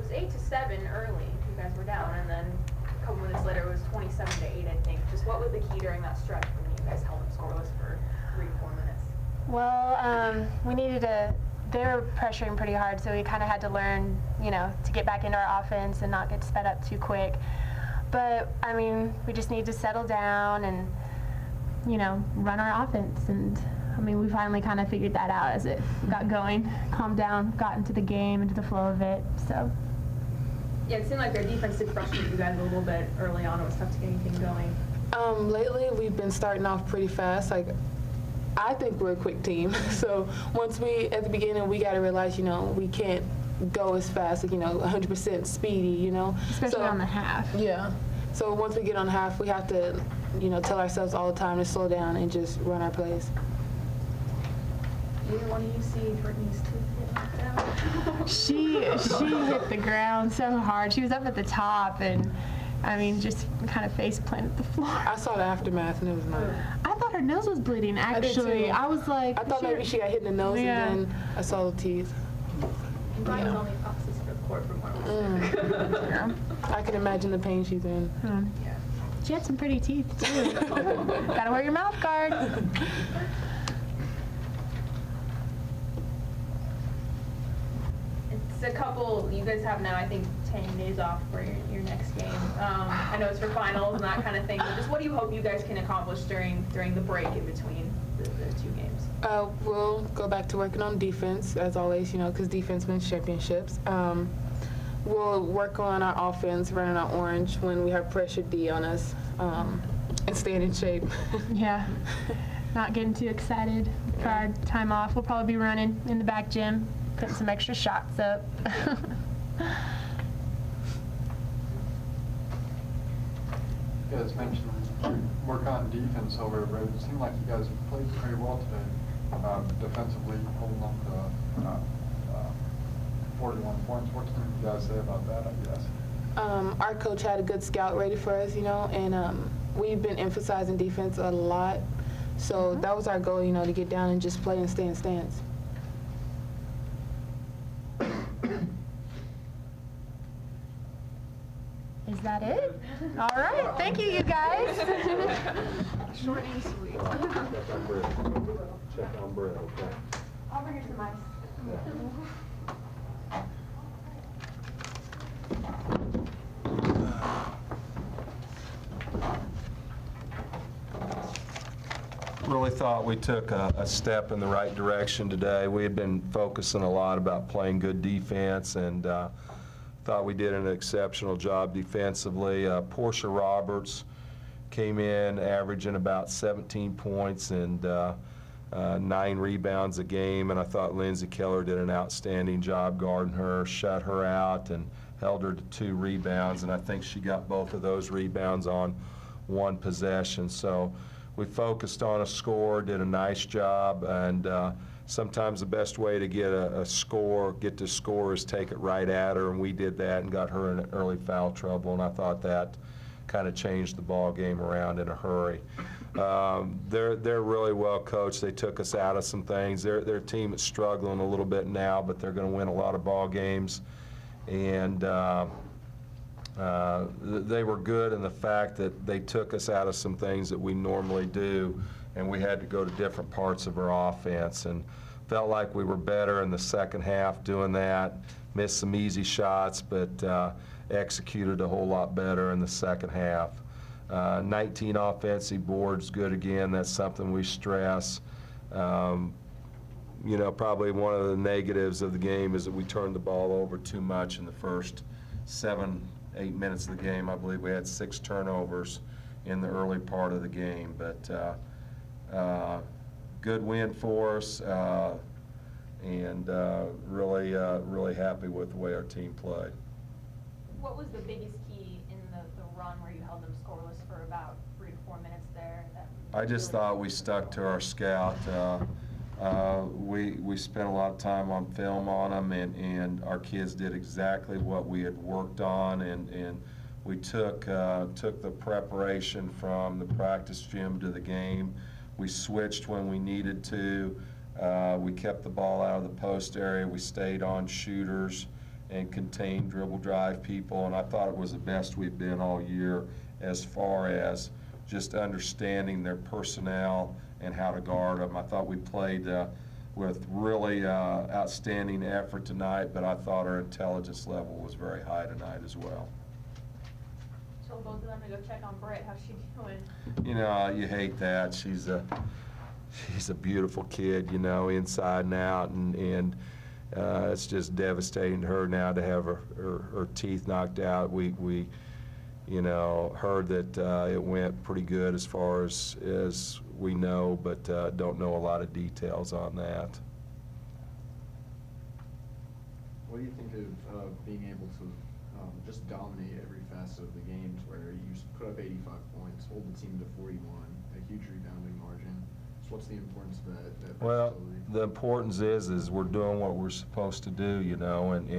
was 8-7 early. You guys were down, and then a couple minutes later it was 27-8, I think. Just what was the key during that stretch when you guys held them scoreless for 3 to 4 minutes? Well, we needed to. They were pressuring pretty hard, so we kind of had to learn, to get back into our offense and not get sped up too quick. But I mean, we just need to settle down and, run our offense. And I mean, we finally kind of figured that out as it got going, calmed down, got into the game, into the flow of it. So. Yeah, it seemed like their defense did frustrate you guys a little bit early on. It was tough to get anything going. Lately, we've been starting off pretty fast. I think we're a quick team. So once at the beginning, we got to realize, we can't go as fast, 100% speedy, Especially on the half. Yeah. So once we get on the half, we have to, tell ourselves all the time to slow down and just run our plays. Either one of you see Brittany's tooth get knocked out? She hit the ground so hard. She was up at the top and, just kind of face planted the floor. I saw the aftermath and it was not. I thought her nose was bleeding, actually. I was like... I thought maybe she got hit in the nose and then I saw the teeth. And Brian's only across this court from where we Yeah. I can imagine the pain she's in. Yeah. She had some pretty teeth, too. Gotta wear your mouth guard. It's a couple, you guys have now, I think, 10 days off for your next game. I know it's for finals and that kind of thing, but just what do you hope you guys can accomplish during the break in between the 2 games? We'll go back to working on defense, as always, because defense wins championships. We'll work on our offense, running our orange when we have pressure D on us, and staying in shape. Yeah. Not getting too excited for our time off. We'll probably be running in the back gym, putting some extra shots up. You guys mentioned work on defense over, but it seemed like you guys played pretty well today, defensively, holding up to 41 points. What can you guys say about that, I guess? Our coach had a good scout ready for us, and we've been emphasizing defense a lot. So that was our goal, to get down and just play and stay in stance. Is that it? All right. Thank you, you guys. Short and sweet. Check on bread, okay? I'll bring her some ice. Really thought we took a step in the right direction today. We had been focusing a lot about playing good defense, and thought we did an exceptional job defensively. Portia Roberts came in averaging about 17 points and 9 rebounds a game, and I thought Lindsay Keller did an outstanding job guarding her, shut her out, and held her to 2 rebounds, and I think she got both of those rebounds on 1 possession. So we focused on a score, did a nice job, and sometimes the best way to get to score is take it right at her, and we did that and got her in early foul trouble, and I thought that kind of changed the ball game around in a hurry. They're really well coached. They took us out of some things. Their team is struggling a little bit now, but they're going to win a lot of ball games, and they were good in the fact that they took us out of some things that we normally do, and we had to go to different parts of our offense, and felt like we were better in the second half doing that. Missed some easy shots, but executed a whole lot better in the second half. 19 offensive boards, good again. That's something we stress. Probably one of the negatives of the game is that we turned the ball over too much in the first 7-8 minutes of the game. I believe we had 6 turnovers in the early part of the game, but good win for us, and really happy with the way our team played. What was the biggest key in the run where you held them scoreless for about 3 to 4 minutes there? I just thought we stuck to our scout. We spent a lot of time on film on them, and our kids did exactly what we had worked on, and we took the preparation from the practice gym to the game. We switched when we needed to. We kept the ball out of the post area. We stayed on shooters, and contain, dribble, drive people, and I thought it was the best we've been all year as far as just understanding their personnel and how to guard them. I thought we played with really outstanding effort tonight, but I thought our intelligence level was very high tonight as well. Told both of them to go check on Britt. How's she doing? You know, you hate that. She's a beautiful kid, you know, inside and out, and it's just devastating to her now to have her teeth knocked out. We you know, heard that it went pretty good as far as we know, but don't know a lot of details on that. What do you think of being able to just dominate every facet of the games, where you put up 85 points, hold the team to 41, a huge rebounding margin? So what's the importance of that Well, versatility? the importance is we're doing what we're supposed to do, you know, and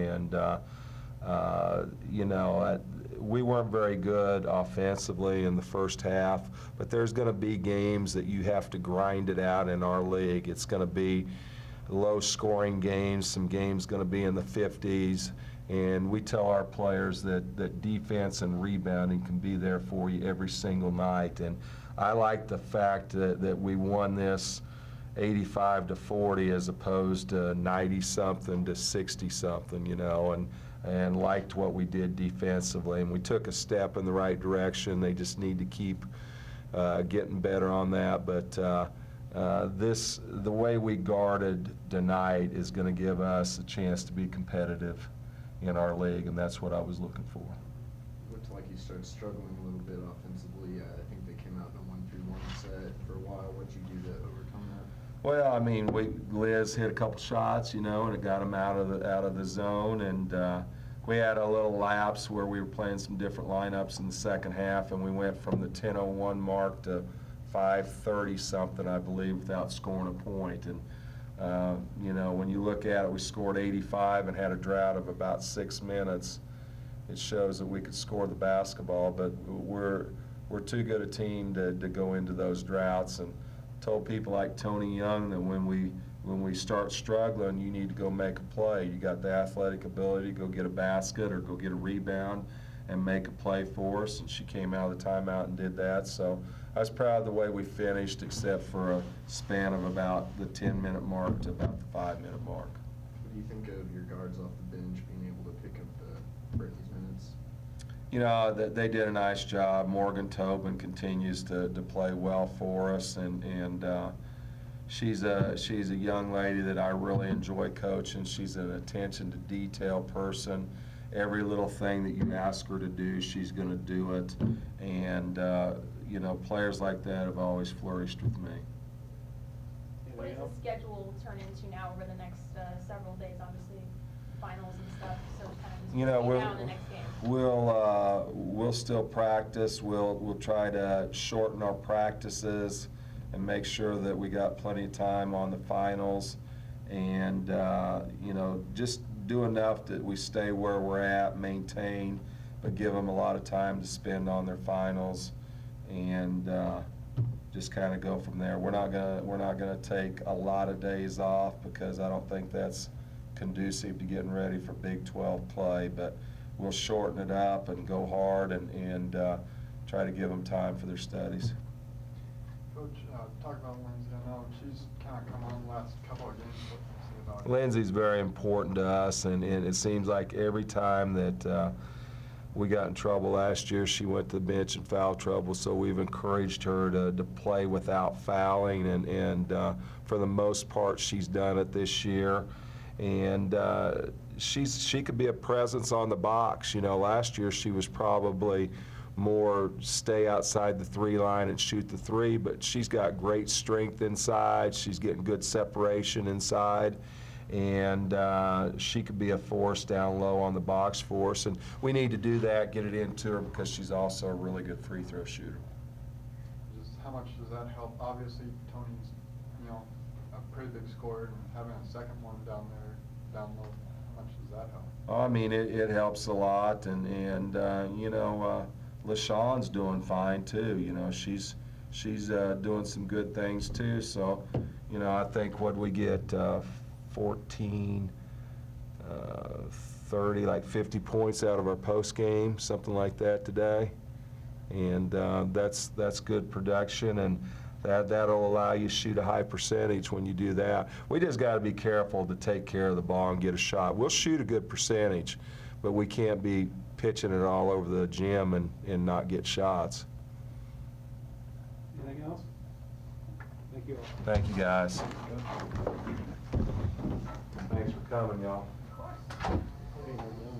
you know, we weren't very good offensively in the first half, but there's going to be games that you have to grind it out in our league. It's going to be low-scoring games, some games going to be in the 50s, and we tell our players that defense and rebounding can be there for you every single night. And I like the fact that we won this 85-40 as opposed to 90-something to 60-something, you know, and liked what we did defensively. And we took a step in the right direction. They just need to keep getting better on that. But the way we guarded tonight is going to give us a chance to be competitive in our league, and that's what I was looking for. Looked like you started struggling a little bit offensively. I think they came out in a 1-3-1 set for a while. What'd you do to overcome that? Well, I mean, Liz hit a couple shots, you know, and it got them out of the zone, and we had a little lapse where we were playing some different lineups in the second half, and we went from the 10:01 mark to 5:30 something, I believe, without scoring a point. And you know, when you look at it, we scored 85 and had a drought of about 6 minutes. It shows that we could score the basketball, but we're too good a team to go into those droughts. And told people like Tony Young that when we start struggling, you need to go make a play. You got the athletic ability to go get a basket or go get a rebound and make a play for us, and she came out of the timeout and did that. So I was proud of the way we finished, except for a span of about the 10-minute mark to about the 5-minute mark. What do you think of your guards off the bench being able to pick up Brittany's minutes? You know, they did a nice job. Morgan Tobin continues to play well for us, and she's a young lady that I really enjoy coaching. She's an attention to detail person. Every little thing that you ask her to do, she's going to do it. And you know, players like that have always flourished with me. What does the schedule turn into now over the next several days? Obviously, finals and stuff. So kind of just You know, now in the next game. we'll still practice. We'll try to shorten our practices and make sure that we got plenty of time on the finals, and you know, just do enough that we stay where we're at, maintain, but give them a lot of time to spend on their finals, and just kind of go from there. We're not gonna take a lot of days off, because I don't think that's conducive to getting ready for Big 12 play, but we'll shorten it up and go hard and try to give them time for their studies. Coach, talk about Lindsay. I know she's kind of come on the last couple of games. What can you say about her? Lindsay's very important to us, and it seems like every time that we got in trouble last year, she went to the bench in foul trouble, so we've encouraged her to play without fouling, and for the most part, she's done it this year. And she could be a presence on the box. You know, last year she was probably more stay outside the 3 line and shoot the 3, but she's got great strength inside. She's getting good separation inside, and she could be a force down low on the box for us. And we need to do that, get it into her, because she's also a really good free throw shooter. Just how much does that help? Obviously, Tony's, you know, a pretty big scorer, and having a second one down low, how much does that help? I mean, it helps a lot, and you know, LaShawn's doing fine too. You know, she's doing some good things too. So, you know, I think what we get 14, 30, like 50 points out of our postgame, something like that today. And that's good production, and that'll allow you to shoot a high percentage when you do that. We just got to be careful to take care of the ball and get a shot. We'll shoot a good percentage, but we can't be pitching it all over the gym and not get shots. Anything else? Thank you all. Thank you, guys. Thanks for coming, y'all. Okay, we're done.